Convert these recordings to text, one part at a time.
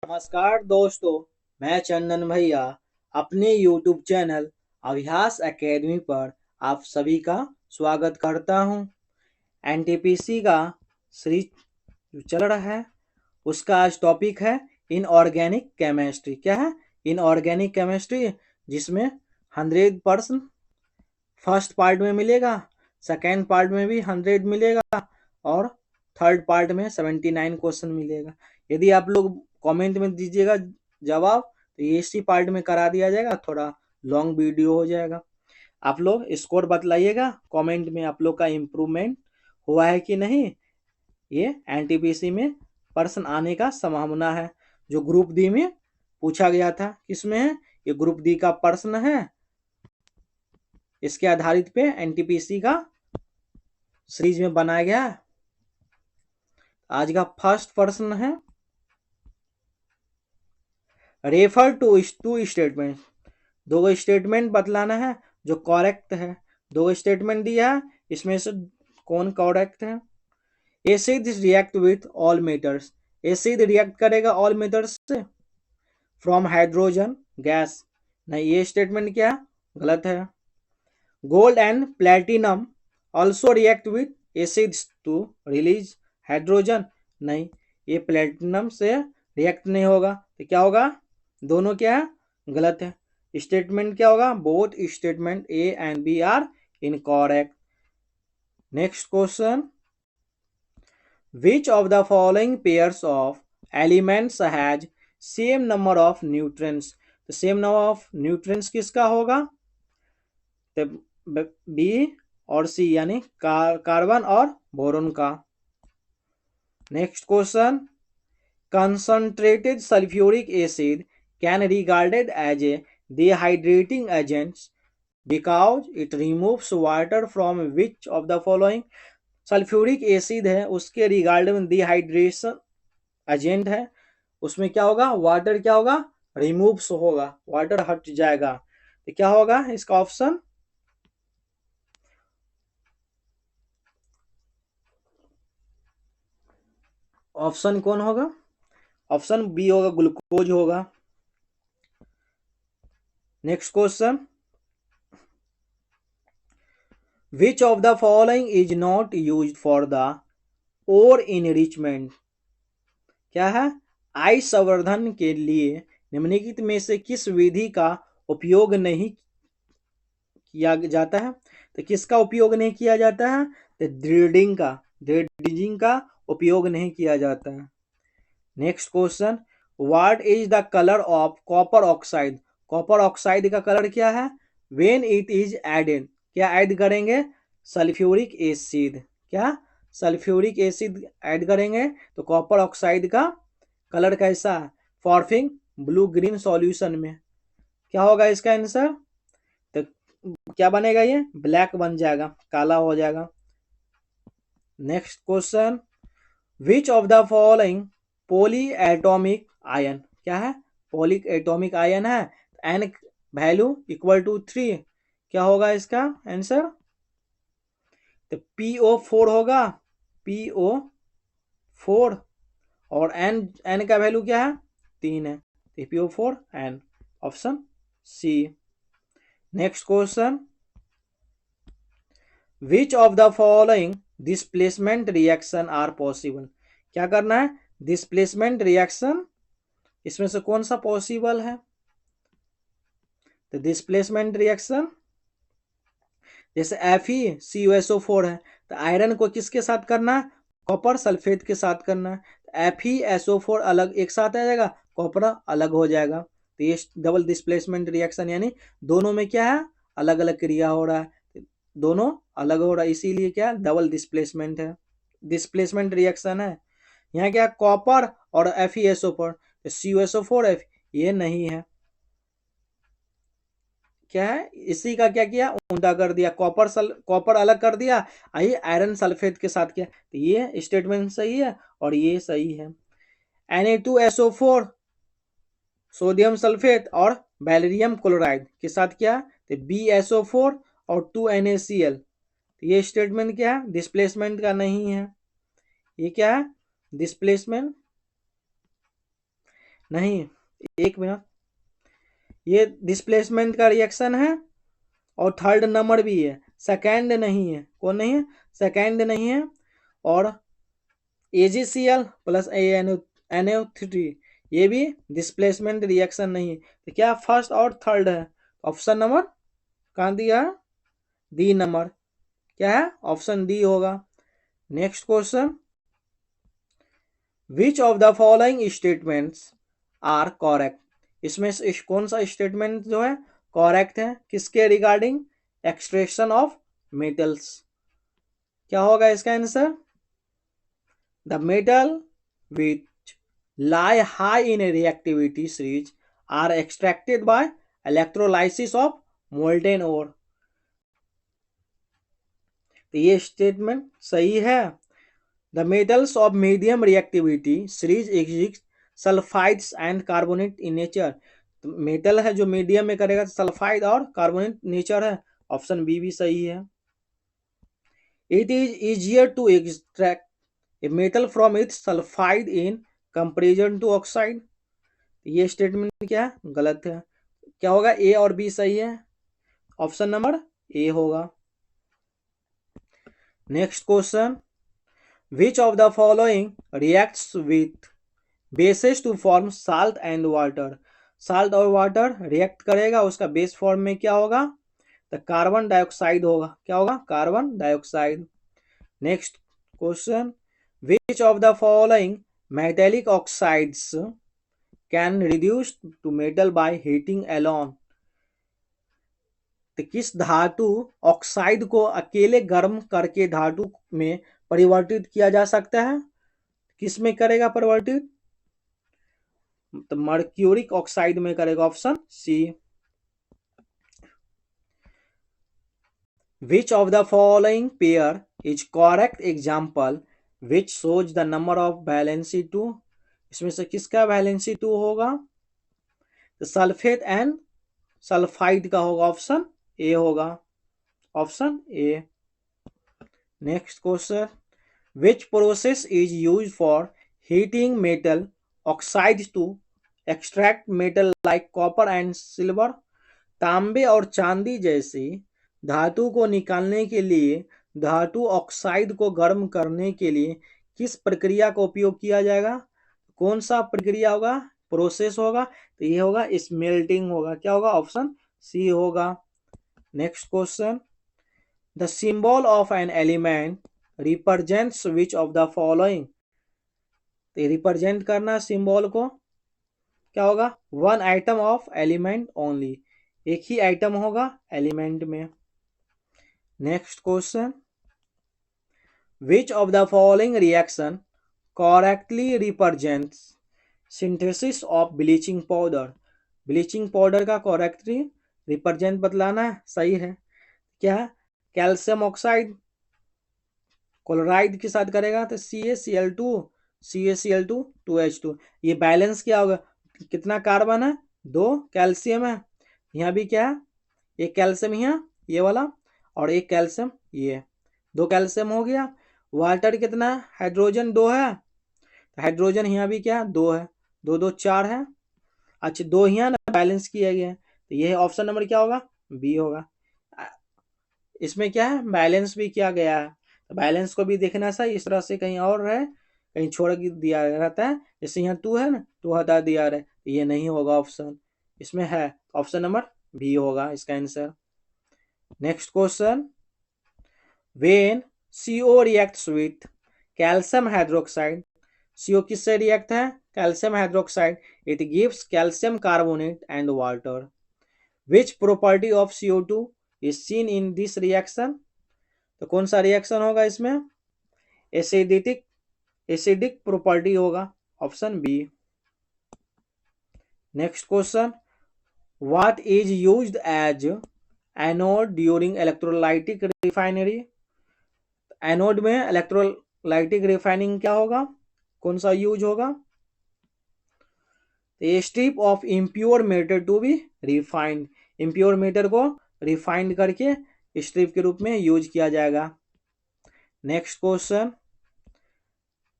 नमस्कार दोस्तों, मैं चंदन भैया अपने YouTube चैनल अभ्यास एकेडमी पर आप सभी का स्वागत करता हूं। एनटीपीसी का सीरीज चल रहा है, उसका आज टॉपिक है इनऑर्गेनिक केमिस्ट्री। क्या है? इनऑर्गेनिक केमिस्ट्री, जिसमें 100% फर्स्ट पार्ट में मिलेगा, सेकेंड पार्ट में भी 100 मिलेगा और थर्ड पार्ट में 79 क्वेश्चन मिलेगा। यदि आप लोग कमेंट में दीजिएगा जवाब तो ये इसी पार्ट में करा दिया जाएगा, थोड़ा लॉन्ग वीडियो हो जाएगा। आप लोग स्कोर बतलाइएगा कमेंट में, आप लोग का इम्प्रूवमेंट हुआ है कि नहीं। ये एनटीपीसी में प्रश्न आने का संभावना है। जो ग्रुप डी में पूछा गया था, किसमें है? ये ग्रुप डी का प्रश्न है। इसके आधारित पे एनटीपीसी का सीरीज में बनाया गया है। आज का फर्स्ट प्रश्न है, रेफर टू स्टेटमेंट। दो स्टेटमेंट बतलाना है जो करेक्ट है। दो स्टेटमेंट दिया है, इसमें से कौन करेक्ट है। Acid react with all metals. Acid react करेगा ऑल मेटर्स से फ्रॉम हाइड्रोजन गैस। नहीं, ये स्टेटमेंट क्या है? गलत है। Gold and platinum also react with acids to release hydrogen. नहीं, ये प्लेटिनम से रिएक्ट नहीं होगा, तो क्या होगा? दोनों क्या है? गलत है। स्टेटमेंट क्या होगा? Both statement A and B are incorrect. Next question, which of the following pairs of elements has same number of nutrients. तो सेम नंबर ऑफ न्यूट्रिएंट्स किसका होगा? तो बी और सी, यानी कार्बन और बोरोन का। Next question, concentrated sulfuric acid can regarded as a dehydrating agent because it removes water from which of the following। Sulphuric acid है, उसके रिगार्ड में डिहाइड्रेशन एजेंट है, उसमें क्या होगा? वाटर क्या होगा? रिमूव्स होगा, वाटर हट जाएगा। तो क्या होगा इसका ऑप्शन? ऑप्शन कौन होगा? ऑप्शन बी होगा, ग्लूकोज होगा। Next question, which of the following is not use for the और इनरिचमेंट। क्या है? आय संवर्धन के लिए निम्नलिखित में से किस विधि का उपयोग नहीं किया जाता है। तो किसका उपयोग नहीं किया जाता है? तो ड्रेडिंग का उपयोग नहीं किया जाता है। Next question, what is the colour of copper oxide. Copper oxide का कलर क्या है? When it is added. क्या ऐड करेंगे? Sulphuric acid. क्या? सल्फ्यूरिक एसिड ऐड करेंगे तो कॉपर ऑक्साइड का कलर कैसा? फॉर्मिंग ब्लू ग्रीन सॉल्यूशन में। क्या होगा इसका आंसर? तो क्या बनेगा? ये ब्लैक बन जाएगा, काला हो जाएगा। Next question, which of the following polyatomic ion. क्या है? पोली एटॉमिक आयन है, एन वैल्यू इक्वल टू 3। क्या होगा इसका आंसर? तो PO4 होगा, PO4। और एन का वैल्यू क्या है? 3 है, तो PO4 n, option C. Next question, which of the following displacement reaction are possible. क्या करना है? डिस्प्लेसमेंट रिएक्शन, इसमें से कौन सा पॉसिबल है? तो डिस्प्लेसमेंट रिएक्शन, जैसे FeCuSO4 है, तो आयरन को किसके साथ करना है? कॉपर सल्फेट के साथ करना है। FeSO4 अलग एक साथ आ जाएगा, कॉपर अलग हो जाएगा, तो ये डबल डिस्प्लेसमेंट रिएक्शन, यानी दोनों में क्या है? अलग अलग क्रिया हो रहा है, दोनों अलग हो रहा है, इसीलिए क्या? डबल डिस्प्लेसमेंट है, डिस्प्लेसमेंट रिएक्शन है। यहाँ क्या? कॉपर और FeSO4, तो CuSO4 F ये नहीं है। क्या है? इसी का क्या किया? उल्टा कर दिया, कॉपर अलग कर दिया, आई आयरन सल्फेट के साथ किया, तो ये स्टेटमेंट सही है और ये सही है। Na2SO4 सोडियम सल्फेट और बैरियम क्लोराइड के साथ किया, तो BSO4 और 2NaCl, तो ये स्टेटमेंट क्या है? डिस्प्लेसमेंट का नहीं है, ये क्या है? डिस्प्लेसमेंट नहीं, एक मिनट, ये डिस्प्लेसमेंट का रिएक्शन है और थर्ड नंबर भी है, सेकेंड नहीं है। कौन नहीं है? सेकेंड नहीं है। और AgCl प्लस NO3 ये भी डिस्प्लेसमेंट रिएक्शन नहीं है। तो क्या फर्स्ट और थर्ड है? ऑप्शन नंबर कहाँ दिया है? D number. क्या है? ऑप्शन डी होगा। Next question, which of the following statements are correct? इसमें से कौन सा स्टेटमेंट जो है करेक्ट है? किसके रिगार्डिंग? Extraction of metals. क्या होगा इसका answer? The metal which lie high in reactivity series are extracted by electrolysis of molten ore। तो ये स्टेटमेंट सही है। The metals of medium reactivity series exist sulphides and carbonate in nature. तो metal है जो मीडियम में करेगा, तो सल्फाइड और कार्बोनेट नेचर है। ऑप्शन बी भी सही है। It is easier to extract a metal from its sulphide in comparison to oxide. ये स्टेटमेंट क्या है? गलत है। क्या होगा? ए और बी सही है। ऑप्शन नंबर ए होगा। Next question, which of the following reacts with bases to form salt and water? Salt और वाटर रिएक्ट करेगा, उसका बेस फॉर्म में क्या होगा? तो कार्बन डाइऑक्साइड होगा। क्या होगा? Carbon dioxide. Next question, which of the following metallic oxides can reduce to metal by heating alone? तो किस धातु ऑक्साइड को अकेले गर्म करके धातु में परिवर्तित किया जा सकता है? किस में करेगा परिवर्तित? तो मर्क्यूरिक ऑक्साइड में करेगा। Option C. Which of the following pair is correct example which shows the number of valency 2? इसमें से किसका वैलेंसी 2 होगा? तो सल्फेट एंड सल्फाइड का होगा। ऑप्शन ए होगा। Option A. Next question, which process is used for heating metal oxides to extract metal like copper and silver? तांबे और चांदी जैसी धातु को निकालने के लिए धातु ऑक्साइड को गर्म करने के लिए किस प्रक्रिया का उपयोग किया जाएगा? कौन सा प्रक्रिया होगा? प्रोसेस होगा। तो ये होगा स्मेल्टिंग होगा। क्या होगा? ऑप्शन सी होगा। Next question, the symbol of an element represents which of the following? Represent करना सिंबल को क्या होगा? One item of element only. एक ही आइटम होगा एलिमेंट में। Next question, which of the following reaction correctly represents synthesis of bleaching powder? Bleaching powder का correctly represent बतलाना है। सही है। क्या है? कैल्शियम ऑक्साइड क्लोराइड के साथ करेगा तो CaCl2 CaCl2 2H2। ये बैलेंस क्या होगा? कितना कार्बन है? 2 कैल्शियम है। यहाँ भी क्या है? एक कैल्शियम यहाँ ये वाला और एक कैल्शियम ये, 2 कैल्शियम हो गया। वाटर कितना है? हाइड्रोजन 2 है। हाइड्रोजन यहाँ भी क्या है? 2 है। 2 2 4 है। अच्छा 2 यहाँ ना बैलेंस किया गया है। तो ये ऑप्शन नंबर क्या होगा? बी होगा। इसमें क्या है? बैलेंस भी किया गया है। तो बैलेंस को भी देखना सा इस तरह से, कहीं और है कहीं छोड़ दिया रहता है। जैसे यहाँ 2 है ना, 2 हटा दिया रहे, ये नहीं होगा ऑप्शन। इसमें है ऑप्शन नंबर बी होगा इसका answer. Next question, when CO reacts with calcium hydroxide, CO किससे रिएक्ट है? Calcium hydroxide. It gives calcium carbonate and water. Which property of CO2 is seen in this reaction? तो कौन सा reaction होगा इसमें? Acidic property होगा। Option B. Next question, what is used as anode during electrolytic refinery? Anode में electrolytic refining क्या होगा? कौन सा यूज होगा? A strip of impure matter to be refined. Impure matter को रिफाइंड करके स्ट्रिप के रूप में यूज किया जाएगा। नेक्स्ट क्वेश्चन,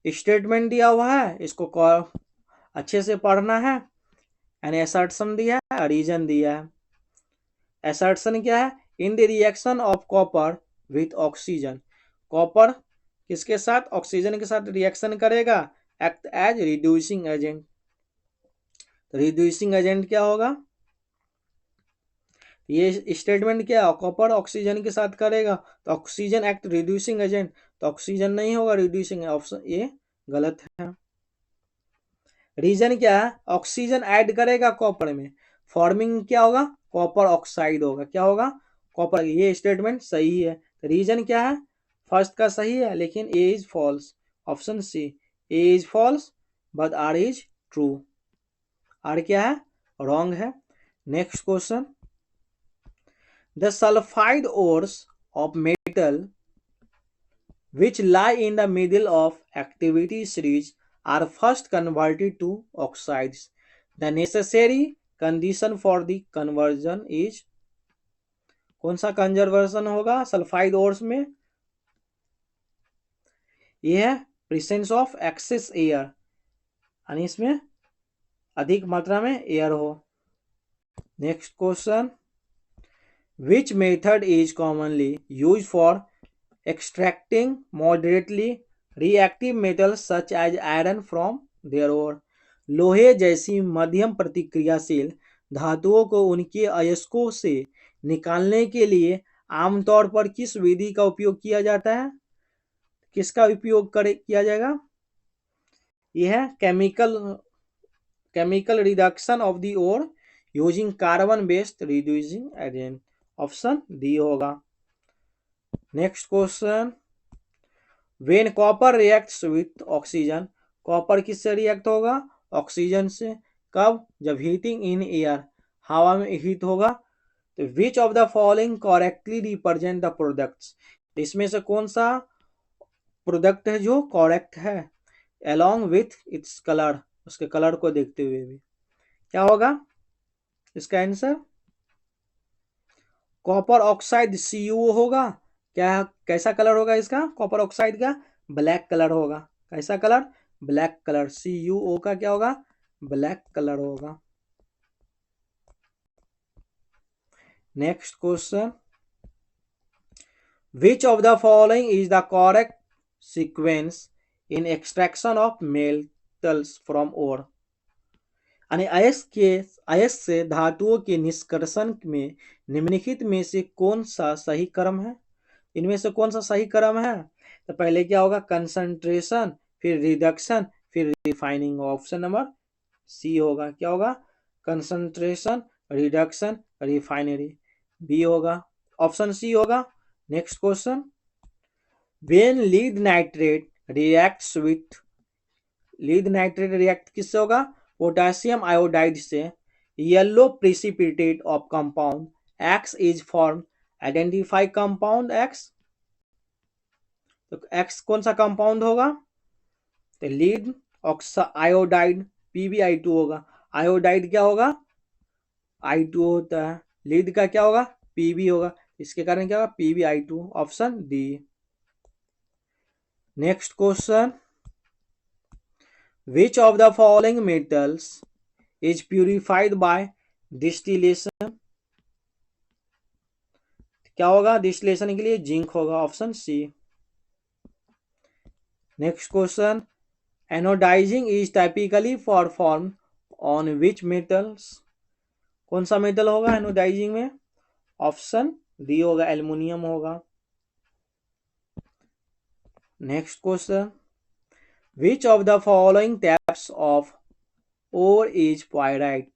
स्टेटमेंट दिया हुआ है, इसको अच्छे से पढ़ना है। एन असर्शन दिया है, रीजन दिया है। असर्शन क्या है? In the reaction of copper with oxygen, copper किसके साथ? ऑक्सीजन के साथ रिएक्शन करेगा, act as reducing agent. Reducing agent क्या होगा? ये स्टेटमेंट क्या है? कॉपर ऑक्सीजन के साथ करेगा तो ऑक्सीजन एक्ट रिड्यूसिंग एजेंट, तो ऑक्सीजन नहीं होगा रिड्यूसिंग, ऑप्शन ये गलत है। रीजन क्या है? ऑक्सीजन ऐड करेगा कॉपर में, फॉर्मिंग क्या होगा? कॉपर ऑक्साइड होगा। क्या होगा? कॉपर। ये स्टेटमेंट सही है। रीजन क्या है? फर्स्ट का सही है लेकिन A is false, option C, A is false but R is true. R क्या है? रॉन्ग है। Next question, the sulphide ores of metal which lie in the middle of activity series are first converted to oxides. The necessary condition for the conversion is, कौन सा conservation होगा sulphide ores में? यह है presence of access air, यानी इसमें अधिक मात्रा में एयर हो। Next question, which method is commonly used for extracting moderately reactive metals such as iron from their ore? लोहे जैसी मध्यम प्रतिक्रियाशील धातुओं को उनके अयस्कों से निकालने के लिए आमतौर पर किस विधि का उपयोग किया जाता है? किसका उपयोग किया जाएगा? यह है chemical reduction of the ore using carbon based reducing agent, option D होगा। Next question, when copper reacts with oxygen, copper किससे रिएक्ट होगा? ऑक्सीजन से। कब? जब हीटिंग इन एयर, हवा में हीट होगा। तो विच of the following correctly represent the products, इसमें से कौन सा प्रोडक्ट है जो करेक्ट है? अलोंग विथ इट्स कलर, उसके कलर को देखते हुए भी। क्या होगा इसका आंसर? कॉपर ऑक्साइड CuO होगा। क्या कैसा कलर होगा इसका? कॉपर ऑक्साइड का ब्लैक कलर होगा। कैसा कलर? Black colour. CuO का क्या होगा? ब्लैक कलर होगा। Next question, which of the following is the correct sequence in extraction of metals from ore, यानी अयस्क से धातुओं के निष्कर्षण में निम्नलिखित में से कौन सा सही क्रम है? इनमें से कौन सा सही क्रम है? तो पहले क्या होगा? कंसंट्रेशन, फिर रिडक्शन, फिर रिफाइनिंग, ऑप्शन नंबर सी होगा। क्या होगा? कंसंट्रेशन, रिडक्शन, रिफाइनरी, बी होगा, ऑप्शन सी होगा। Next question, when lead nitrate reacts with, lead nitrate react किससे होगा? पोटेशियम आयोडाइड से। Yellow precipitate of compound x is form, identify compound x. तो x कौन सा कंपाउंड होगा? तो लीड आयोडाइड, PbI2 होगा। आयोडाइड क्या होगा? I2 होता है। लीड का क्या होगा? Pb होगा। इसके कारण क्या होगा? PbI2, option D. Next question, which of the following metals is purified by distillation, क्या होगा डिस्टिलेशन के लिए? जिंक होगा, option C. Next question, anodizing is typically perform on which metals, कौन सा मेटल होगा एनोडाइजिंग में? ऑप्शन डी होगा, एल्युमिनियम होगा। Next question, which of the following types of ore is pyrite,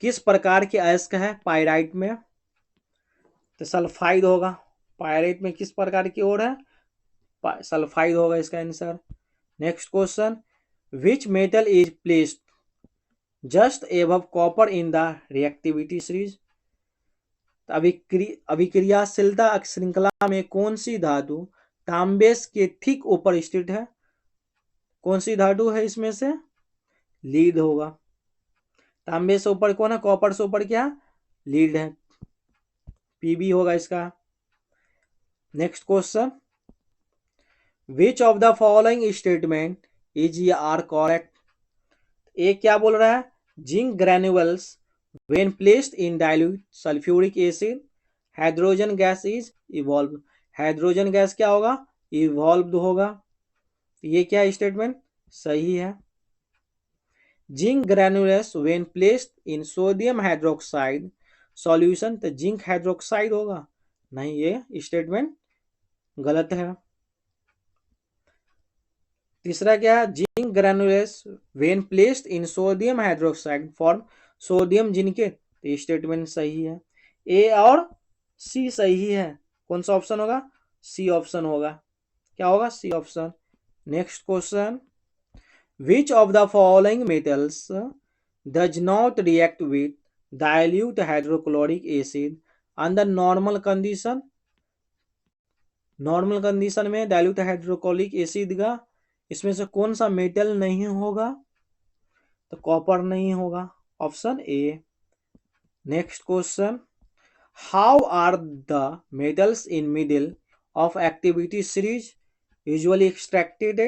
किस प्रकार के अयस्क है पायराइट में? तो सल्फाइड होगा। पायराइट में किस प्रकार की ओर है? सल्फाइड होगा इसका answer. Next question, which metal is placed just above copper in the reactivity series, अभिक्रियाशीलता श्रृंखला में कौन सी धातु तांबे के ठीक ऊपर स्थित है? कौन सी धातु है इसमें से? लीड होगा। तांबे से ऊपर कौन है? कॉपर से ऊपर क्या? लीड है, Pb होगा इसका। Next question, which of the following statement is या आर करेक्ट, ए क्या बोल रहा है, zinc granules when placed in dilute sulphuric acid hydrogen gas is evolve. Hydrogen gas क्या होगा, इवॉल्व होगा। ये क्या स्टेटमेंट सही है। Zinc granules when placed in sodium hydroxide solution, तो जिंक हाइड्रोक्साइड होगा, नहीं, ये स्टेटमेंट गलत है। तीसरा क्या है, zinc granules when placed in sodium hydroxide form sodium जिनकेट, तो स्टेटमेंट सही है। ए और सी सही है, कौन सा ऑप्शन होगा, सी ऑप्शन होगा। क्या होगा, C option. Next question, which of the following metals does not react with dilute hydrochloric acid under normal condition. Normal condition में डाइल्यूट हाइड्रोक्लोरिक एसिड का इसमें से कौन सा मेटल नहीं होगा, तो कॉपर नहीं होगा, option A. Next question, how are the metals in middle of activity series usually extracted.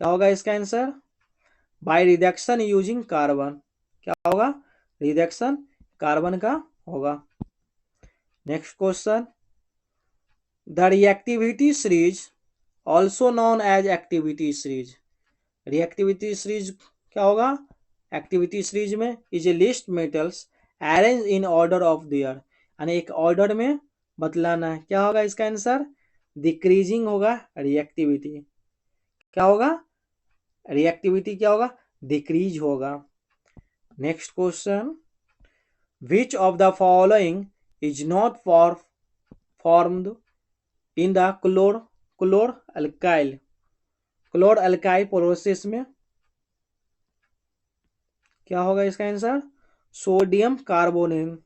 क्या होगा इसका answer, by reduction using carbon. क्या होगा, रिडक्शन कार्बन का होगा। Next question, the reactivity series also known as activity series. Reactivity series क्या होगा, activity series में is a list metals arrange in order of their, यानी एक ऑर्डर में बतलाना है। क्या होगा इसका आंसर, डिक्रीजिंग होगा रिएक्टिविटी। क्या होगा, रिएक्टिविटी क्या होगा, डिक्रीज होगा। Next question, which of the following is not formed in the chlor alkali process में। क्या होगा इसका आंसर, सोडियम कार्बोनेट,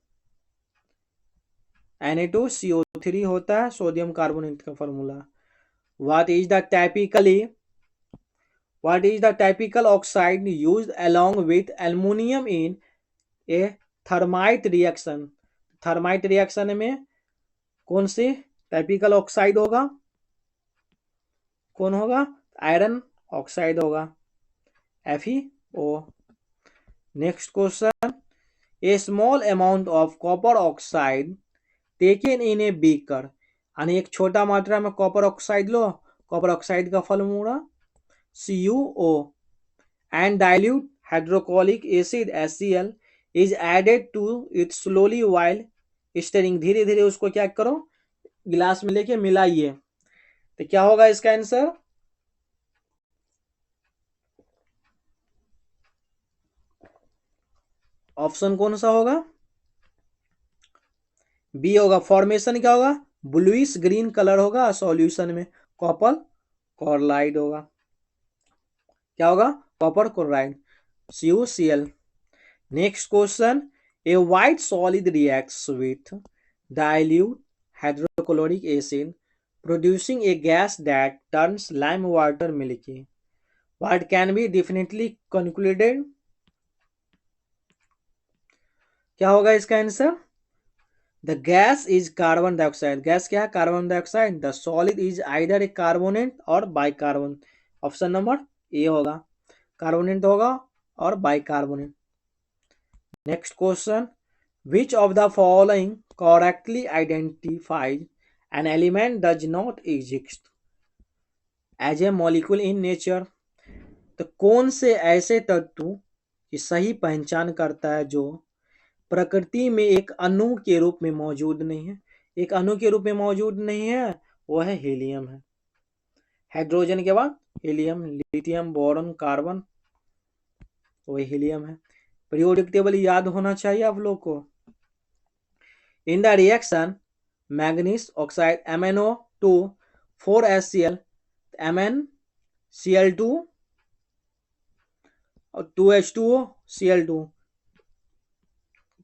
Na2CO3 होता है सोडियम कार्बोनेट का formula. What is the typical oxide used along with aluminium in a thermite reaction. Thermite reaction में कौन सी टाइपिकल ऑक्साइड होगा, कौन होगा, आयरन ऑक्साइड होगा, FeO। Next question, a small amount of copper oxide taken in a beaker, यानी एक छोटा मात्रा में कॉपर ऑक्साइड लो, कॉपर ऑक्साइड का formula CuO and dilute hydrochloric acid HCl is added to it slowly while stirring. धीरे धीरे उसको क्या करो, गिलास में लेके मिलाइए। तो क्या होगा इसका आंसर, ऑप्शन कौन सा होगा, बी होगा। फॉर्मेशन क्या होगा, ब्लूइश ग्रीन कलर होगा, सॉल्यूशन में कॉपर क्लोराइड होगा। क्या होगा, copper chloride, CuCl। Next question, a white solid reacts with dilute hydrochloric acid producing a gas that turns lime water milky. What can be definitely concluded? क्या होगा इसका answer, the gas is carbon dioxide. Gas क्या है, carbon dioxide. The solid is either a carbonate और bicarbonate, option number A होगा, carbonate होगा और bicarbonate. Next question, which of the following correctly identifies an element does not exist as a molecule in nature. तो कौन से ऐसे तत्व की सही पहचान करता है जो प्रकृति में एक अणु के रूप में मौजूद नहीं है। एक अणु के रूप में मौजूद नहीं है, वो है हीलियम है। हाइड्रोजन के बाद हीलियम, लिथियम, बोरॉन, कार्बन, वही हीलियम है। पीरियोडिक टेबल याद होना चाहिए आप लोग को। इन the reaction manganese oxide MnO2 4HCl, MnCl2 और 2H2O Cl2,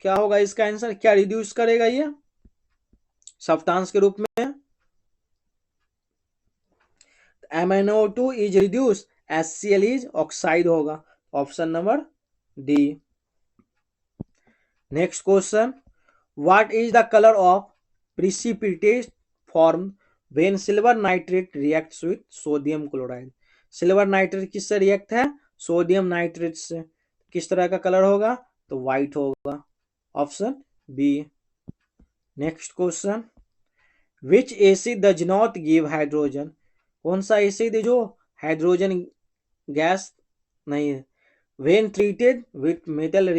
क्या होगा इसका आंसर, क्या रिड्यूस करेगा ये सब्सटेंस के रूप में, MnO2 is reduce, HCl is oxide होगा, option number D. Next question, what is the colour of precipitate form when silver nitrate reacts with sodium chloride. Silver nitrate किससे रिएक्ट है, sodium nitrate से। किस तरह का कलर होगा? तो white होगा, option B. Next question, which acid does not give hydrogen? कौन सा एसिड है जो हाइड्रोजन गैस नहीं है? When treated with metal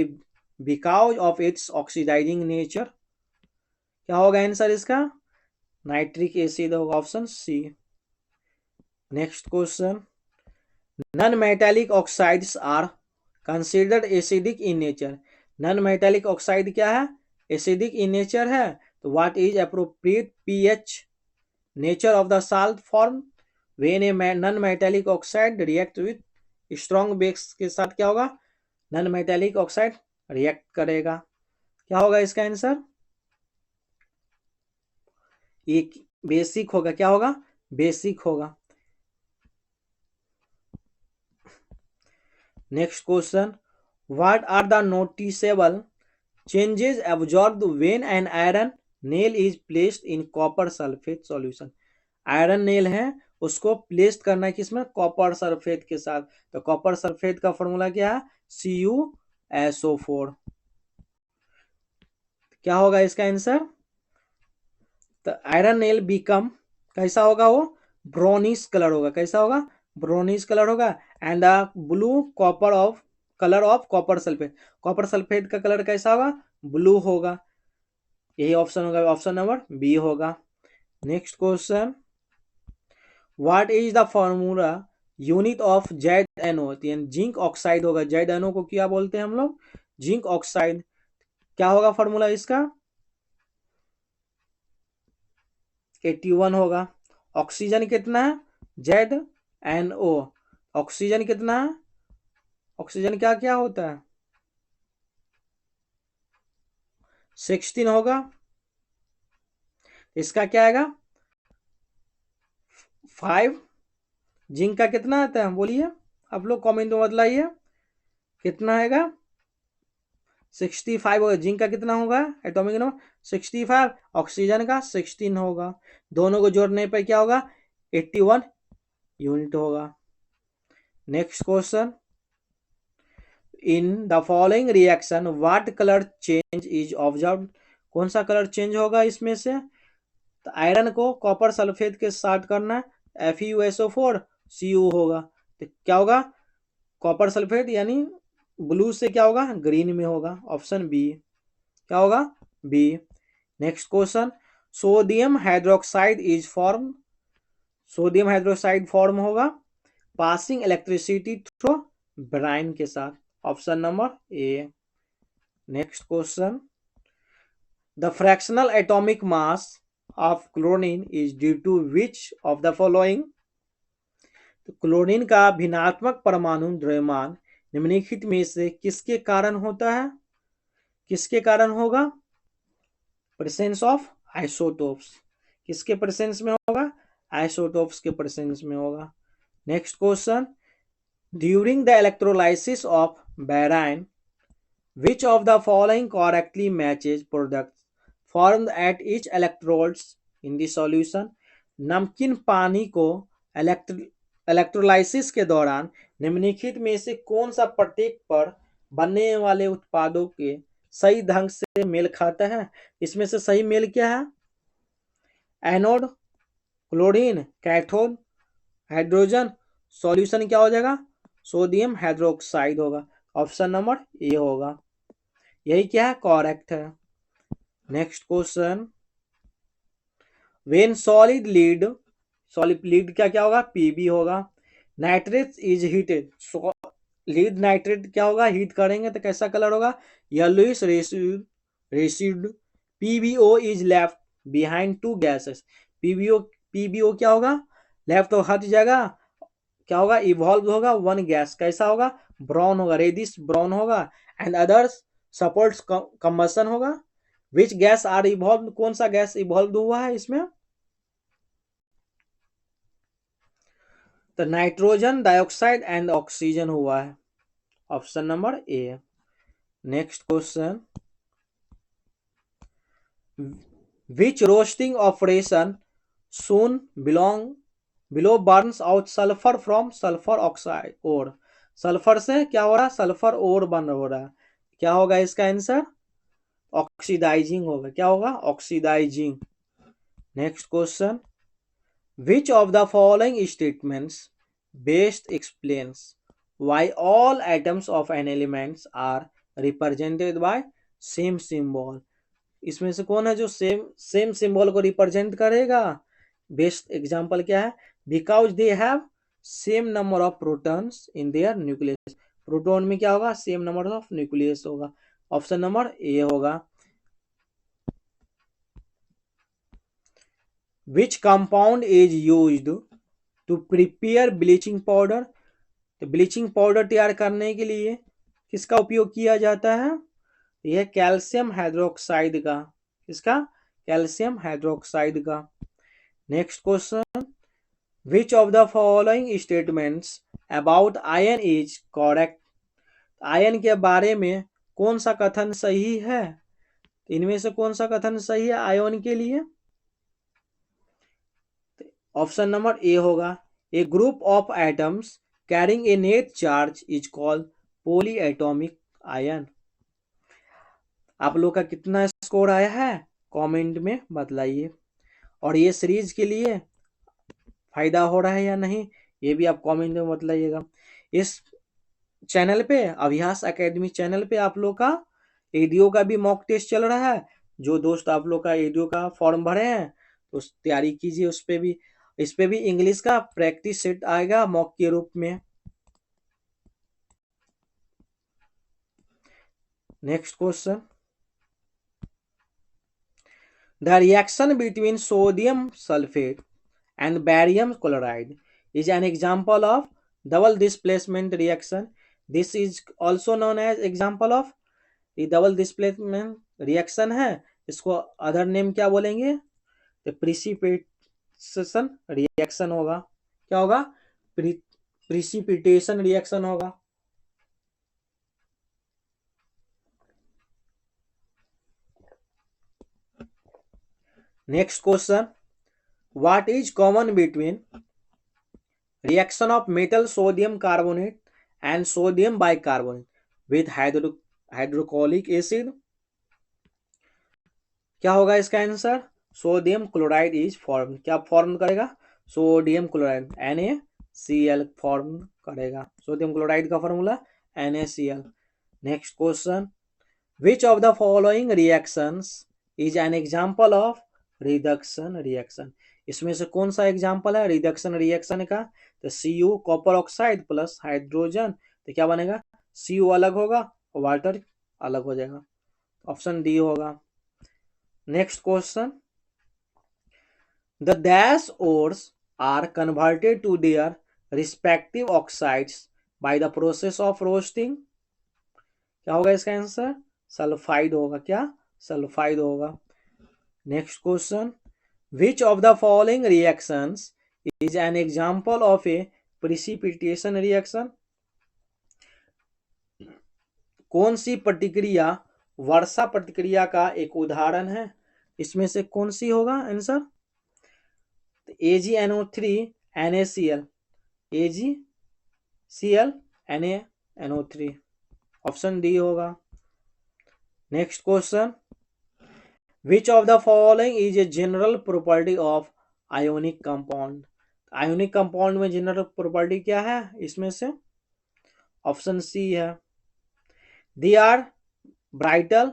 because of its oxidizing nature. क्या होगा आंसर इसका? नाइट्रिक एसिड होगा, option C. Next question, non metallic oxides are considered acidic in nature. Non metallic oxide क्या है? एसिडिक इन नेचर है। तो what is appropriate pH nature of the salt form when a non metallic oxide react with strong base के साथ? क्या होगा? Non metallic oxide react करेगा। क्या होगा इसका आंसर? एक बेसिक होगा। क्या होगा? बेसिक होगा। Next question, what are the noticeable changes observed when an iron nail is placed in copper sulphate solution? Iron nail है, उसको प्लेस करना है किसमें? कॉपर सल्फेट के साथ। तो कॉपर सल्फेट का फॉर्मूला क्या है? CuSO4। क्या होगा इसका आंसर? तो आयरन नेल बिकम कैसा होगा? वो ब्राउनिश कलर होगा। कैसा होगा? ब्राउनिश कलर होगा। And the blue copper of colour of copper sulphate, copper sulphate का कलर कैसा होगा? ब्लू होगा। यही ऑप्शन होगा, ऑप्शन नंबर बी होगा। Next question, what is the formula unit of ZnO? Zinc oxide होगा। ZnO को क्या बोलते हैं हम लोग? Zinc oxide. क्या होगा फॉर्मूला इसका? 81 होगा। ऑक्सीजन कितना है? ZnO। ऑक्सीजन कितना है? ऑक्सीजन क्या क्या होता है? 16 होगा। इसका क्या आएगा? 5। जिंक का कितना आता है बोलिए, आप लोग कमेंट में बतलाइए कितना आएगा? 65 होगा। जिंक का कितना होगा एटॉमिक नंबर? 65। ऑक्सीजन का 16 होगा। दोनों को जोड़ने पर क्या होगा? 81 यूनिट होगा। Next question, in the following reaction what colour change is observed? कौन सा कलर चेंज होगा इसमें से? तो आयरन को कॉपर सल्फेट के साथ करना है, FeSO4 Cu होगा। तो क्या होगा? कॉपर सल्फेट यानी ब्लू से क्या होगा? ग्रीन में होगा, ऑप्शन बी। क्या होगा? B. Next question, sodium hydroxide is form. Sodium hydroxide form होगा पासिंग इलेक्ट्रिसिटी थ्रू ब्राइन के साथ, option number A. Next question, the fractional atomic mass of chlorine is due to which of the following? तो chlorine का भिन्नात्मक परमाणु द्रव्यमान निम्नलिखित में से किसके कारण होता है? किसके कारण होगा? Presence of isotopes. किसके प्रेजेंस में होगा? आइसोटोप्स के प्रेजेंस में होगा। Next question, during the electrolysis of brine which of the following correctly matches products formed at each electrodes in the solution? नमकीन पानी को इलेक्ट्रोलाइसिस के दौरान निम्नलिखित में से कौन सा प्रत्येक पर बनने वाले उत्पादों के सही ढंग से मेल खाता है? इसमें से सही मेल क्या है? Anode chlorine, cathode hydrogen, solution क्या हो जाएगा? सोडियम हाइड्रोक्साइड होगा, ऑप्शन नंबर ए होगा। यही क्या है? करेक्ट है। Next question, when solid lead क्या क्या होगा? पीबी होगा। Nitrate is heated, lead nitrate क्या होगा? हीट करेंगे तो कैसा कलर होगा? Yellowish residue. PbO is left behind two gases, PbO क्या होगा? लेफ्ट तो हट जाएगा, क्या होगा? इवॉल्व होगा वन गैस, कैसा होगा? ब्राउन होगा, रेडिश ब्राउन होगा। एंड अदर्स सपोर्ट्स कंबशन होगा। Which gas are evolve? कौन सा गैस इवॉल्व हुआ है इसमें? तो नाइट्रोजन डाइऑक्साइड एंड ऑक्सीजन हुआ है, option number A. Next question, which roasting operation soon below burns out sulfur from sulfur oxide ore? Sulphur से क्या हो रहा है, सल्फर और बर्न हो रहा है। क्या होगा इसका आंसर, ऑक्सीडाइजिंग होगा। क्या होगा, oxidizing. Next question, which of the following statements best explains why all atoms of an elements are represented by same symbol. इसमें से कौन है जो सेम सेम सिंबल को रिप्रेजेंट करेगा। बेस्ट एग्जांपल क्या है, because they have same number of protons in their nucleus. Proton में क्या होगा, सेम नंबर ऑफ न्यूक्लियस होगा। ऑप्शन नंबर ए होगा। Which compound is used to prepare bleaching powder. तो ब्लीचिंग पाउडर तैयार करने के लिए किसका उपयोग किया जाता है, यह कैल्शियम हाइड्रोक्साइड का। किसका, कैल्शियम हाइड्रोक्साइड का। Next question, which of the following statements about ion is correct. Ion के बारे में कौन सा कथन सही है, इनमें से कौन सा कथन सही है आयन के लिए। ऑप्शन नंबर ए होगा, a group of atoms carrying a net charge is called polyatomic ion. आप लोग का कितना स्कोर आया है कमेंट में बतलाइए, और ये सीरीज के लिए फायदा हो रहा है या नहीं ये भी आप कमेंट में बतलाइएगा। इस चैनल पे, अभ्यास एकेडमी चैनल पे आप लोग का एडीओ का भी मॉक टेस्ट चल रहा है। जो दोस्त आप लोग का एडीओ का फॉर्म भरे हैं तो तैयारी कीजिए, उस पे भी, इस पे भी इंग्लिश का प्रैक्टिस सेट आएगा मॉक के रूप में। Next question, the reaction between sodium sulphate and barium chloride is an example of double displacement reaction. This is also known as example of the double displacement reaction है, इसको other name क्या बोलेंगे, तो precipitation reaction होगा। क्या होगा, precipitation reaction होगा। Next question, what is common between reaction of metal sodium carbonate and sodium bicarbonate with hydrochloric acid। क्या होगा इसका answer, sodium chloride is form. क्या फॉर्म करेगा, सोडियम क्लोराइड NaCl फॉर्म करेगा। सोडियम क्लोराइड का formula NaCl। Next question, which of the following reactions is an example of reduction reaction. इसमें से कौन सा एग्जांपल है रिडक्शन रिएक्शन का, तो Cu copper oxide plus hydrogen, तो क्या बनेगा, Cu अलग होगा और वाटर अलग हो जाएगा। ऑप्शन डी होगा। Next question, the dash ores are converted to their respective oxides by the process of roasting. क्या होगा इसका आंसर, सल्फाइड होगा। क्या, सल्फाइड होगा। Next question, which of the following reactions is an example of a precipitation reaction। कौन सी प्रतिक्रिया वर्षा प्रतिक्रिया का एक उदाहरण है, इसमें से कौन सी होगा answer, AgNO3 NaCl, AgCl NaNO3, option D होगा। Next question, which of the following is a general property of ionic compound. Ionic compound में जनरल प्रॉपर्टी क्या है इसमें से, ऑप्शन सी है, they are brittle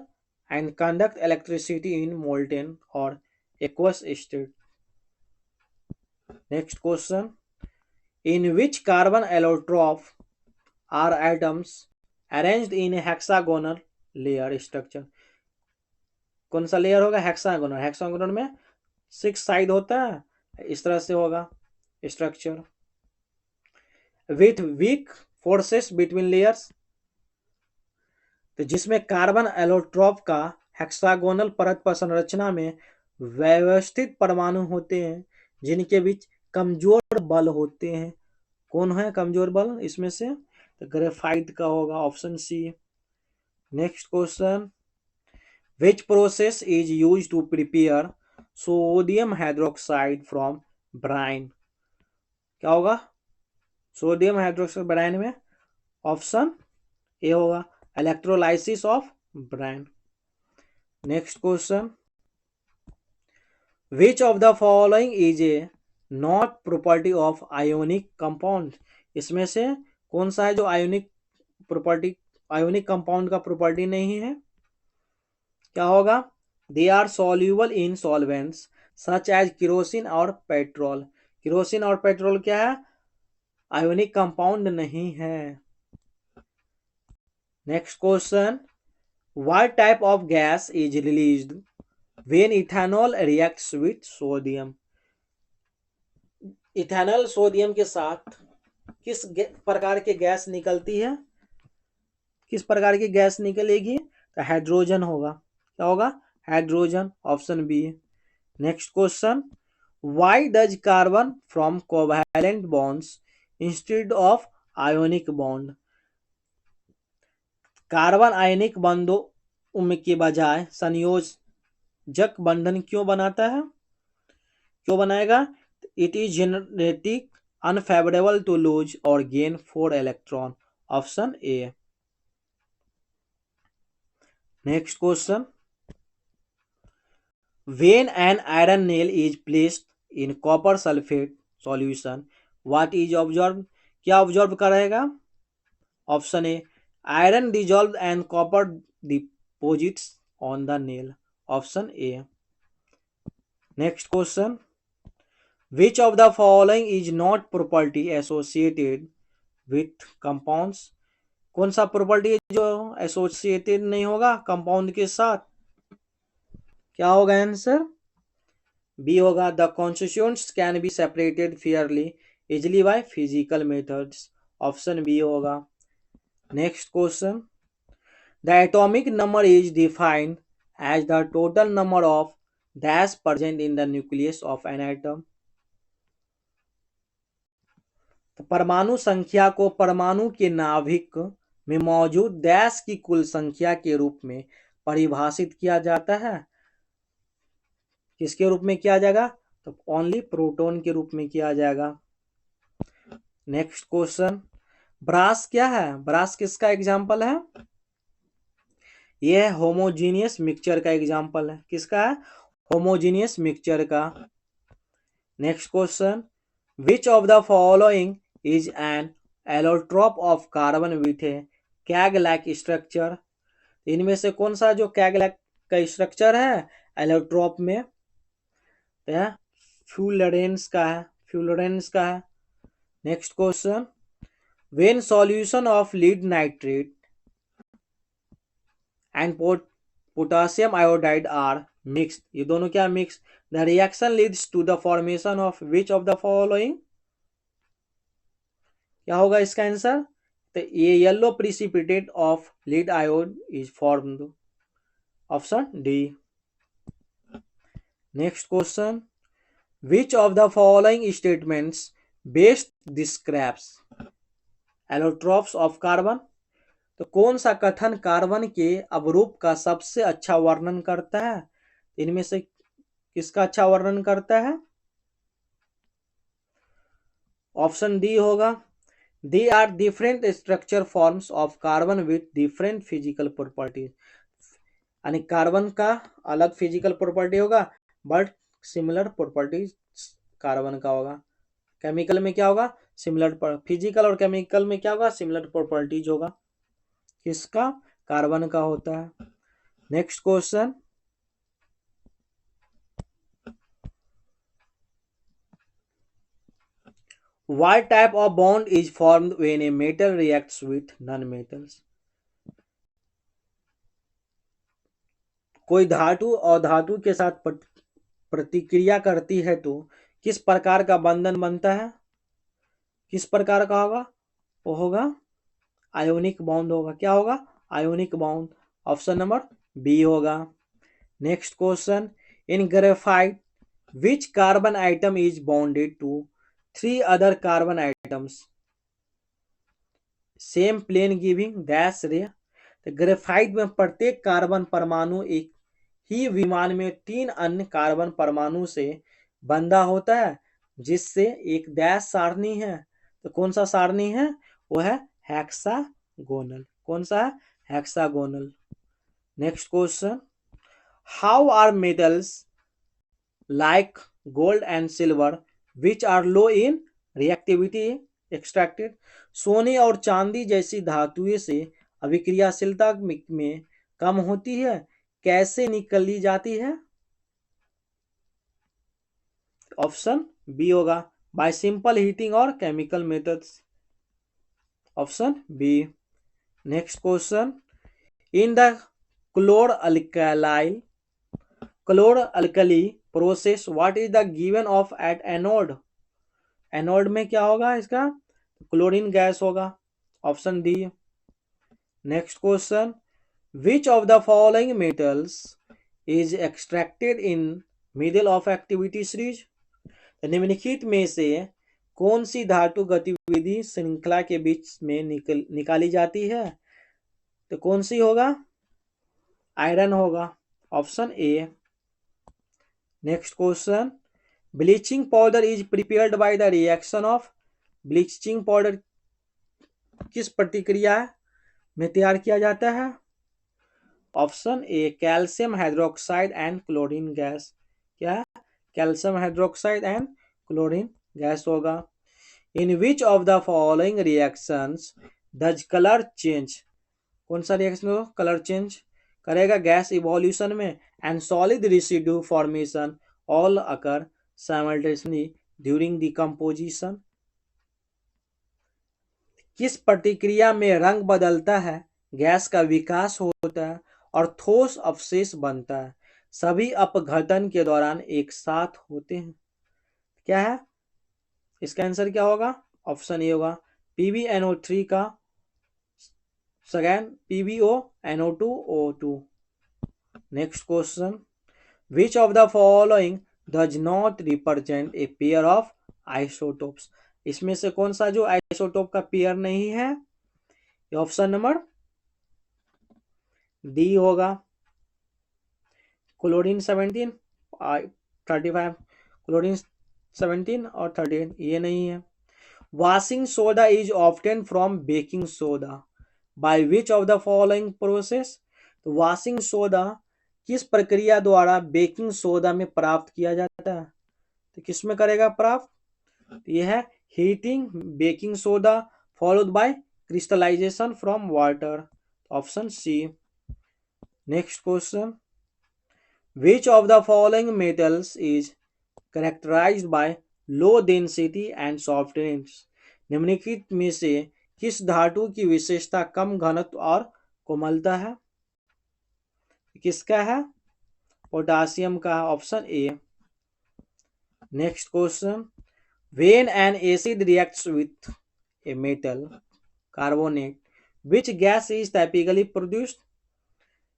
and conduct electricity in molten और aqueous state. Next question, in which carbon allotrope are atoms arranged in hexagonal layer structure. कौन सा layer होगा, हेक्सागोनल। हेक्सागोनल में 6 साइड होता है, इस तरह से होगा structure. With weak forces between layers, तो जिसमें कार्बन एलोट्रोप का हेक्सागोनल परत पर संरचना में व्यवस्थित परमाणु होते हैं जिनके बीच कमजोर बल होते हैं। कौन है कमजोर बल इसमें से, तो ग्रेफाइट का होगा, option C. Next question, which process is used to prepare sodium hydroxide from brine। क्या होगा, सोडियम हाइड्रोक्साइड ब्राइन में ऑप्शन ए होगा, electrolysis of brain. Next question, which of the following is A not property of ionic compound? इसमें से कौन सा है जो आयोनिक कंपाउंड का प्रॉपर्टी नहीं है? क्या होगा? They are soluble in solvents such as kerosene और पेट्रोल। केरोसिन और पेट्रोल क्या है? आयोनिक कंपाउंड नहीं है। Next question, what type of gas is released when ethanol reacts with sodium? Ethanol sodium के साथ किस प्रकार की गैस निकलती है? किस प्रकार की गैस निकलेगी? तो हाइड्रोजन होगा। क्या होगा? Hydrogen, option B. Next question, why does carbon from covalent bonds instead of ionic bond? कार्बन आयनिक बंधों के बजाय संयोजक बंधन क्यों बनाता है? क्यों बनाएगा? It is genetic unfavourable to lose और gain 4 electron, option A. Next question, when an iron nail is placed in copper sulfate solution, what is observed? क्या ऑब्जर्व करेगा? Option A, iron dissolve and copper deposits on the nail, option A. Next question, which of the following is not property associated with compounds? कौन सा property जो associated नहीं होगा compound के साथ? क्या होगा आंसर? बी होगा, the constituents can be separated fairly easily by physical methods, option B होगा। Next question, the atomic number is defined as the total number of dash present in the nucleus of an atom. तो परमाणु संख्या को परमाणु के नाभिक में मौजूद डैश की कुल संख्या के रूप में परिभाषित किया जाता है। किसके रूप में किया जाएगा? तो ओनली प्रोटॉन के रूप में किया जाएगा। नेक्स्ट क्वेश्चन, ब्रास क्या है? ब्रास किसका एग्जाम्पल है? यह होमोजीनियस मिक्सचर का एग्जाम्पल है। किसका है? होमोजीनियस मिक्सचर का। Next question, which of the following is an allotrope of carbon with a cage like structure? इनमें से कौन सा जो कैग लाइक का स्ट्रक्चर है एलोट्रोप में? फ्लूरेंस का है, फ्लूरेंस का है। Next question, when solution of lead nitrate and potassium iodide are mixed, ये दोनों क्या mix, the reaction leads to the formation of which of the following? क्या होगा इसका आंसर? तो ये yellow precipitate of lead आयोड is formed, option D. Next question, which of the following statements best describes allotropes of carbon? तो कौन सा कथन carbon के अवरूप का सबसे अच्छा वर्णन करता है? इनमें से किसका अच्छा वर्णन करता है? ऑप्शन डी होगा, they are different structure forms of carbon with different physical properties. यानी कार्बन का अलग फिजिकल प्रॉपर्टी होगा बट सिमिलर प्रॉपर्टीज कार्बन का होगा। केमिकल में क्या होगा? सिमिलर, फिजिकल और केमिकल में क्या होगा? सिमिलर प्रॉपर्टीज होगा। किसका? कार्बन का होता है। Next question, what type of bond is formed when a metal reacts with non-metals? कोई धातु और धातु के साथ प्रतिक्रिया करती है तो किस प्रकार का बंधन बनता है? किस प्रकार का होगा? वो होगा आयोनिक बॉन्ड होगा। क्या होगा? Ionic bond, option number B होगा। Next question, in graphite which carbon item is bonded to 3 other carbon items same plane giving dash ray? तो ग्रेफाइट में प्रत्येक कार्बन परमाणु एक ही विमान में 3 अन्य कार्बन परमाणु से बंधा होता है जिससे एक डैश सारणी है। तो कौन सा सारणी है? वो है हेक्सागोनल। कौन सा है? Hexagonal. Next question, how are metals like gold and silver which are low in reactivity extracted? सोने और चांदी जैसी धातुएं से अभिक्रियाशीलता में कम होती है, कैसे निकाली जाती है? ऑप्शन बी होगा, बाय सिंपल हीटिंग और chemical methods. Option B. Next question, in the chlor alkali chlor alkali process what is the given off at anode? Anode में क्या होगा इसका? क्लोरीन गैस होगा। Option D. Next question, which of the following metals is extracted in middle of activity series? निम्नलिखित में से कौन सी धातु गतिविधि श्रृंखला के बीच में निकाली जाती है? तो कौन सी होगा? आयरन होगा। Option A. Next question, bleaching powder is prepared by the reaction of? Bleaching powder किस प्रतिक्रिया में तैयार किया जाता है? Option A, calcium hydroxide and chlorine gas. क्या है? Calcium hydroxide and chlorine gas होगा। In which of the following reactions does colour change? कौन सा रिएक्शन हो कलर चेंज करेगा? गैस इवोल्यूशन में and solid residue formation all occur simultaneously during decomposition? किस प्रतिक्रिया में रंग बदलता है, गैस का विकास होता है और ठोस अवशेष बनता है? सभी अपघटन के दौरान एक साथ होते हैं। क्या है इसका आंसर? क्या होगा? ऑप्शन ए होगा, PbNO3 का second PbONO2O2। Next question, which of the following does not represent a pair of isotopes? इसमें से कौन सा जो आइसोटोप का पेयर नहीं है? ऑप्शन नंबर डी होगा, क्लोरीन 17 35, क्लोरीन 17 और 38 ये नहीं है। Washing soda is obtain from baking soda bye which of the following process? तो वॉशिंग सोडा किस प्रक्रिया द्वारा बेकिंग सोडा में प्राप्त किया जाता है? तो किस में करेगा प्राप्त? तो यह है heating baking soda followed by crystallization from water. Option C. Next question, which of the following metals is characterized by low density and softness? निम्नलिखित में से किस धातु की विशेषता कम घनत्व और कोमलता है? किसका है? पोटासियम का। Option A. Next question, when an acid reacts with a metal carbonate which gas is typically produced?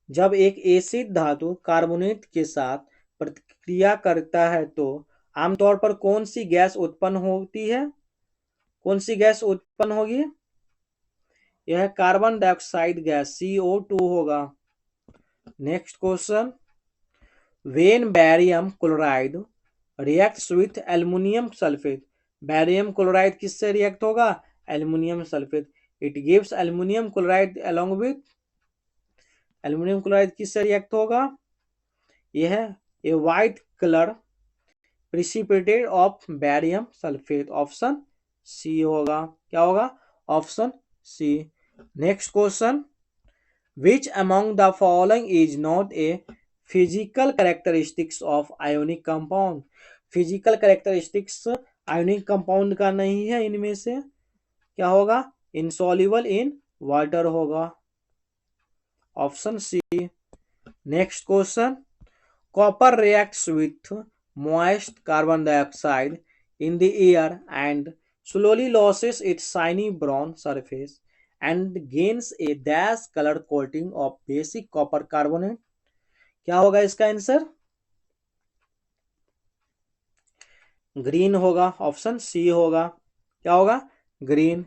जब एक एसिड धातु कार्बोनेट के साथ प्रतिक्रिया करता है तो आमतौर पर कौन सी गैस उत्पन्न होती है? कौन सी गैस उत्पन्न होगी? यह कार्बन डाइऑक्साइड गैस CO2 होगा। Next question, when barium chloride reacts with aluminium sulphate? Barium chloride किससे रिएक्ट होगा? Aluminium sulphate. It gives aluminium chloride along with aluminium chloride किससे रिएक्ट होगा? यह a white colour precipitate of barium sulphate. Option C होगा। क्या होगा? Option C. Next question, which among the following is not a physical characteristics of ionic compound? Physical characteristics ionic compound का नहीं है इनमें से। क्या होगा? इनसॉल्युबल इन वाटर होगा। Option C. Next question, copper reacts with moist carbon dioxide in the air and slowly loses its shiny brown surface and gains a dash color coating of basic copper carbonate? क्या होगा इसका answer? Green होगा। Option C होगा। क्या होगा? Green.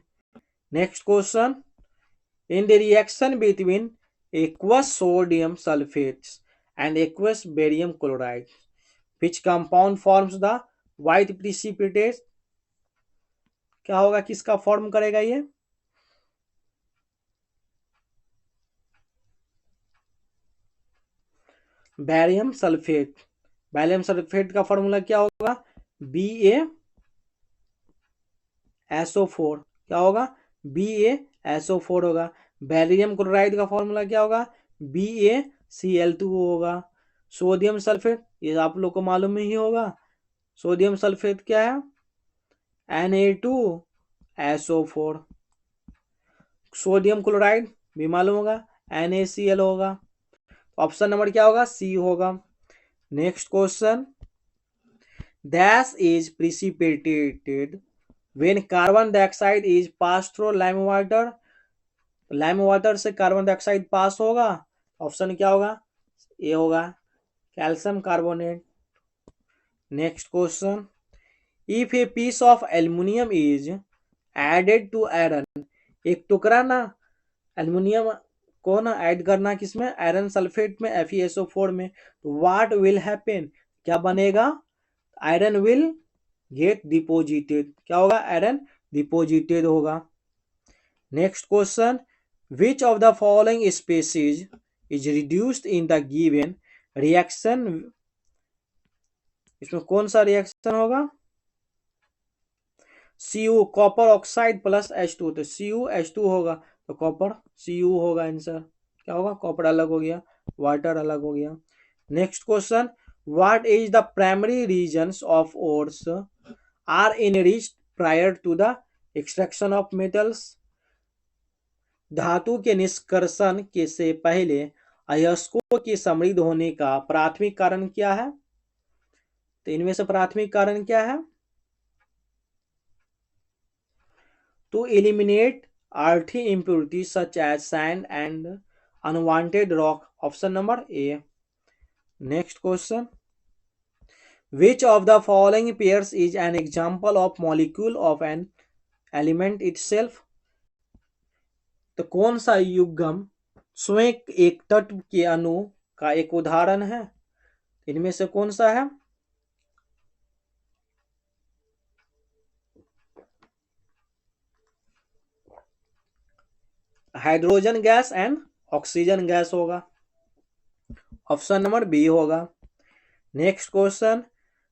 Next question, in the reaction between aqueous sodium sulfates and aqueous barium chloride which compound forms the white precipitate? क्या होगा? किसका फॉर्म करेगा ये? Barium sulphate. बैरियम सल्फेट का फॉर्मूला क्या होगा? BaSO4। क्या होगा? BaSO4 होगा। बैरियम क्लोराइड का फॉर्मूला क्या होगा? BaCl2 होगा। सोडियम सल्फेट, ये आप लोग को मालूम ही होगा। सोडियम सल्फेट क्या है? Na2SO4। सोडियम क्लोराइड भी मालूम होगा, NaCl होगा। ऑप्शन नंबर क्या होगा? सी होगा। Next question, dash is precipitated when carbon dioxide is pass through lime water. Lime water से कार्बन डाइऑक्साइड पास होगा। ऑप्शन क्या होगा? ए होगा, calcium carbonate. Next question, if a piece of aluminium is added to iron. एक टुकड़ा ना aluminium को ना ऐड करना किसमें? आयरन सल्फेट में, FeSO4 में। तो व्हाट विल हैपन? क्या बनेगा? Iron will get deposited. क्या होगा? आयरन डिपोजिटेड होगा। Next question, which of the following species is reduced in the given reaction. इसमें कौन सा रिएक्शन होगा? Cu, copper oxide plus H2, तो CuH2 होगा, तो कॉपर Cu होगा आंसर। क्या होगा? कॉपर अलग हो गया, वाटर अलग हो गया। Next question, what is the primary reasons of ores are enriched prior to the extraction of metals. धातु के निष्कर्षण के से पहले अयस्कों की समृद्ध होने का प्राथमिक कारण क्या है? तो इनमें से प्राथमिक कारण क्या है? To eliminate earthy impurities such as sand and unwanted rock. Option number A. Next question, which of the following pairs is an example of molecule of an element itself? तो कौन सा युग्म स्वयं एक तत्व के अणु का एक उदाहरण है? इनमें से कौन सा है? Hydrogen gas and oxygen gas होगा। ऑप्शन नंबर बी होगा। Next question,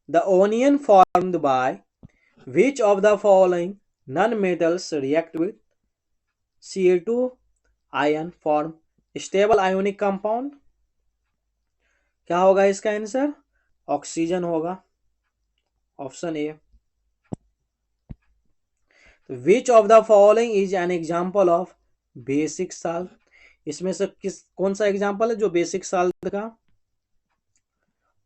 the anion formed by which of the following non metals react with Ca2 ion form stable ionic compound. क्या होगा इसका आंसर? ऑक्सीजन होगा, option A. Which of the following is an example of basic salt. इसमें से कौन सा example है जो बेसिक साल्ट का?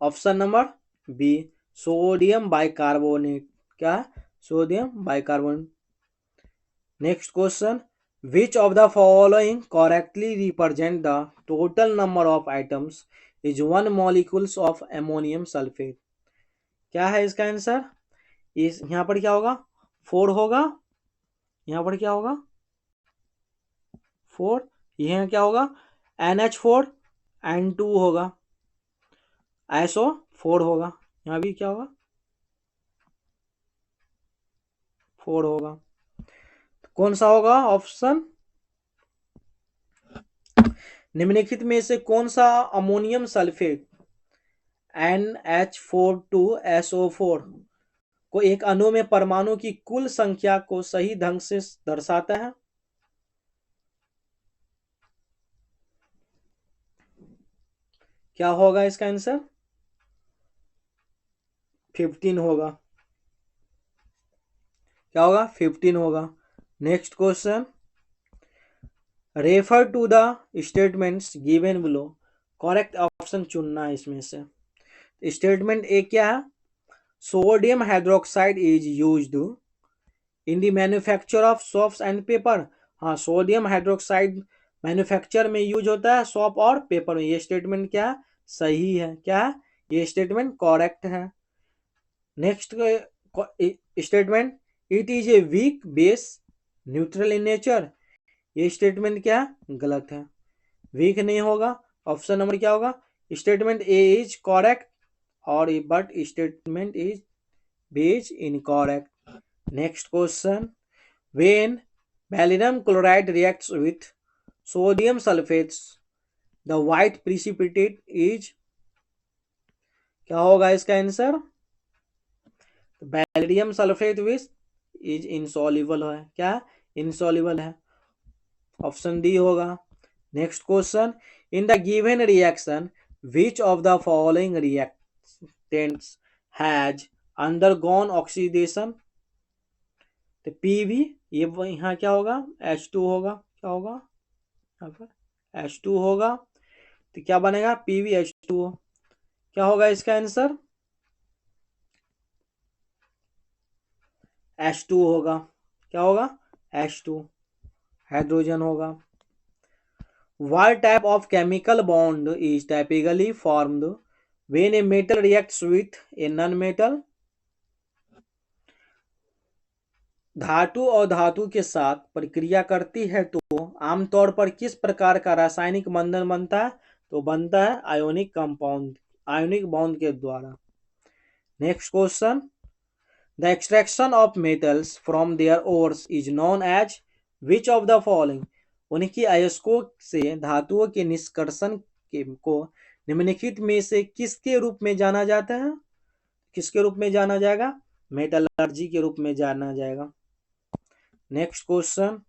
Option number B, sodium bicarbonate. क्या है? Sodium bicarbonate. Next question, which of the following correctly represent the total number of items is one molecules of ammonium sulphate. क्या है इसका आंसर? इस यहां पर क्या होगा? 4 होगा। यहां पर क्या होगा? 4। यह क्या होगा? NH4 N2 होगा, SO4 होगा। यहां भी क्या होगा? 4 होगा। तो कौन सा होगा ऑप्शन? निम्नलिखित में से कौन सा अमोनियम सल्फेट NH42SO4 को एक अणु में परमाणु की कुल संख्या को सही ढंग से दर्शाता है? क्या होगा इसका आंसर? 15 होगा। क्या होगा? 15 होगा। Next question, refer to the statements given below. Correct option चुनना है इसमें से। स्टेटमेंट ए क्या है? Sodium hydroxide is used in the manufacture of soaps and paper. हाँ, सोडियम हाइड्रोक्साइड मैन्युफैक्चर में यूज होता है सोप और पेपर में। ये स्टेटमेंट क्या है? सही है। क्या है? ये स्टेटमेंट करेक्ट है। Next statement, it is a weak base neutral in nature. ये स्टेटमेंट क्या है? गलत है, वीक नहीं होगा। ऑप्शन नंबर क्या होगा? स्टेटमेंट ए इज करेक्ट और but statement is B is incorrect. Next question, when barium chloride reacts with sodium sulphates the white precipitate is क्या होगा इसका answer? Barium sulphate which is insoluble है, क्या insoluble है, option D होगा। Next question, in the given reaction which of the following reactants has undergone oxidation? तो PV, ये यहाँ क्या होगा, H2 होगा, क्या होगा यहाँ पर H2 होगा, तो क्या बनेगा PbH2O। क्या होगा इसका आंसर? H2 होगा, क्या होगा H2, हाइड्रोजन होगा। What type of chemical bond is typically formed when a metal reacts with a non-metal? धातु और धातु के साथ प्रक्रिया करती है तो आमतौर पर किस प्रकार का रासायनिक बंधन बनता है? तो बनता है आयोनिक कंपाउंड, आयोनिक बॉन्ड के द्वारा। Next question, the extraction of metals from their ores is known as which of the following? उनकी अयस्कों से धातुओं के निष्कर्षण को निम्नलिखित में से किसके रूप में जाना जाता है? किसके रूप में जाना जाएगा? मेटलर्जी के रूप में जाना जाएगा। Next question,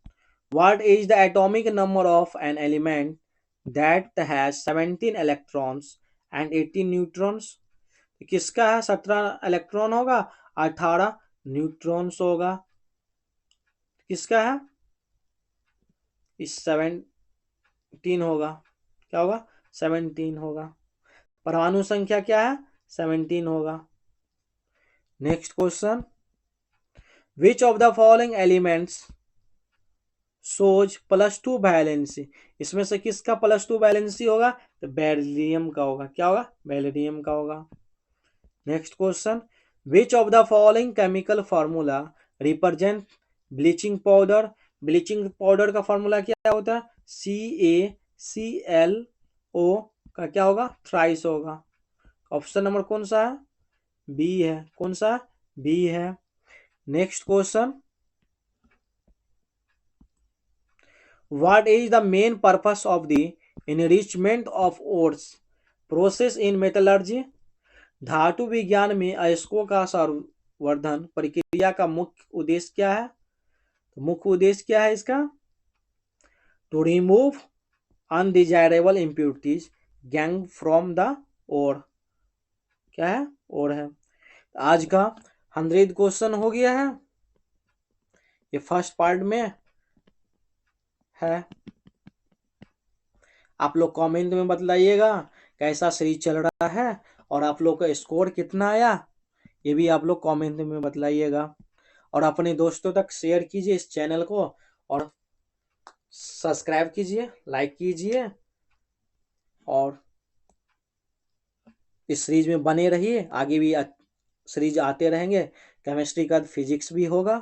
what is the atomic number of an element that has 17 electrons and 18 neutrons? किसका है 17 इलेक्ट्रॉन होगा, 18 न्यूट्रॉन्स होगा। किसका है? इस 17 होगा, क्या होगा 17 होगा। परमाणु संख्या क्या है? 17 होगा। Next question, which of the following elements shows +2 valency? इसमें से किसका +2 वैलेंसी होगा? तो बेरिलियम का होगा, क्या होगा बेरिलियम का होगा। Next question, which of the following chemical formula represent bleaching powder? Bleaching powder का फार्मूला क्या होता है? CaClO का क्या होगा थ्राइस होगा। ऑप्शन नंबर कौन सा है? बी है। कौन सा? बी है। Next question, what is the main purpose of the enrichment of ores process in metallurgy? धातु विज्ञान में अयस्कों का संवर्धन प्रक्रिया का मुख्य उद्देश्य क्या है? तो मुख्य उद्देश्य क्या है इसका? To remove undesirable impurities gangue from the ore, क्या है ओर है। आज का 100 क्वेश्चन हो गया है, ये फर्स्ट पार्ट में है। आप लोग कमेंट में बतलाइएगा कैसा सीरीज चल रहा है और आप लोग का स्कोर कितना आया, ये भी आप लोग कमेंट में बतलाइएगा। और अपने दोस्तों तक शेयर कीजिए इस चैनल को और सब्सक्राइब कीजिए, लाइक कीजिए और इस सीरीज में बने रहिए। आगे भी सीरीज आते रहेंगे, केमिस्ट्री का फिजिक्स भी होगा।